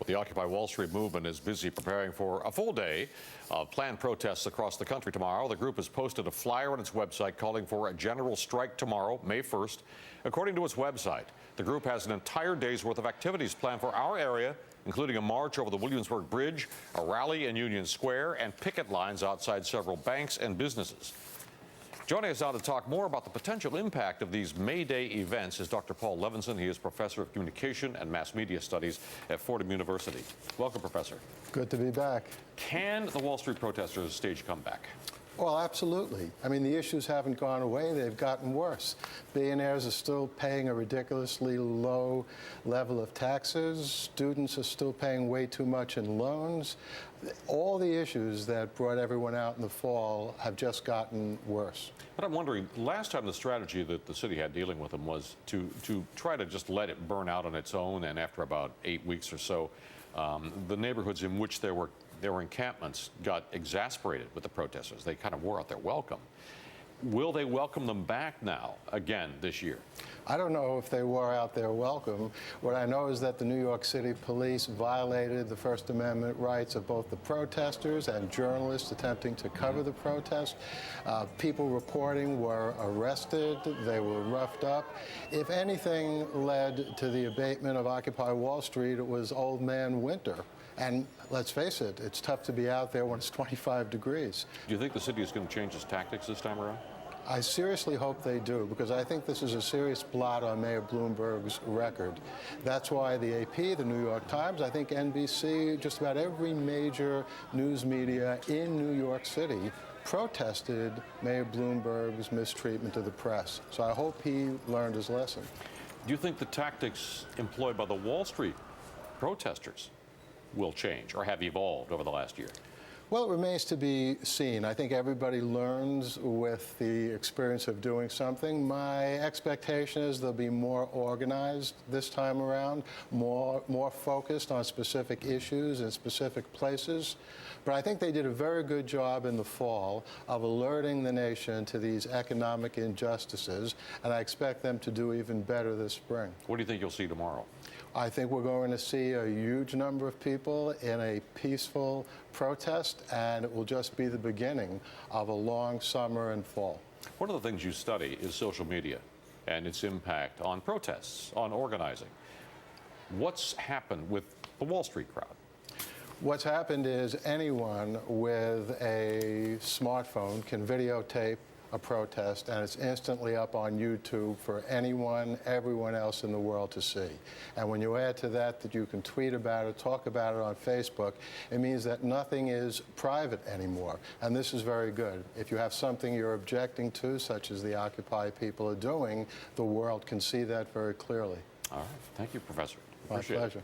The Occupy Wall Street movement is busy preparing for a full day of planned protests across the country tomorrow. The group has posted a flyer on its website calling for a general strike tomorrow, May 1st. According to its website, the group has an entire day's worth of activities planned for our area, including a march over the Williamsburg Bridge, a rally in Union Square, and picket lines outside several banks and businesses. Joining us now to talk more about the potential impact of these May Day events is Dr. Paul Levinson. He is professor of communication and mass media studies at Fordham University. Welcome, Professor. Good to be back. Can the Wall Street protesters stage a comeback? Well, absolutely. I mean, the issues haven't gone away. They've gotten worse. Billionaires are still paying a ridiculously low level of taxes. Students are still paying way too much in loans. All the issues that brought everyone out in the fall have just gotten worse. But I'm wondering, last time the strategy that the city had dealing with them was to try to just let it burn out on its own, and after about 8 weeks or so, the neighborhoods in which there were encampments got exasperated with the protesters. They kind of wore out their welcome. Will they welcome them back now, again, this year? I don't know if they wore out their welcome. What I know is that the New York City police violated the First Amendment rights of both the protesters and journalists attempting to cover the protest. People reporting were arrested. They were roughed up. If anything led to the abatement of Occupy Wall Street, it was old man winter. And let's face it, it's tough to be out there when it's 25 degrees. Do you think the city is going to change its tactics this time around? I seriously hope they do, because I think this is a serious blot on Mayor Bloomberg's record. That's why the AP, the New York Times, I think NBC, just about every major news media in New York City protested Mayor Bloomberg's mistreatment of the press. So I hope he learned his lesson. Do you think the tactics employed by the Wall Street protesters will change or have evolved over the last year? Well, it remains to be seen. I think everybody learns with the experience of doing something. My expectation is they'll be more organized this time around, more focused on specific issues in specific places. But I think they did a very good job in the fall of alerting the nation to these economic injustices, and I expect them to do even better this spring. What do you think you'll see tomorrow? I think we're going to see a huge number of people in a peaceful protest, and it will just be the beginning of a long summer and fall. One of the things you study is social media and its impact on protests, on organizing. What's happened with the Wall Street crowd? What's happened is anyone with a smartphone can videotape a protest, and it's instantly up on YouTube for everyone else in the world to see. And when you add to that you can tweet about it, talk about it on Facebook, it means that nothing is private anymore. And this is very good. If you have something you're objecting to, such as the Occupy people are doing, the world can see that very clearly. All right. Thank you, Professor. My pleasure.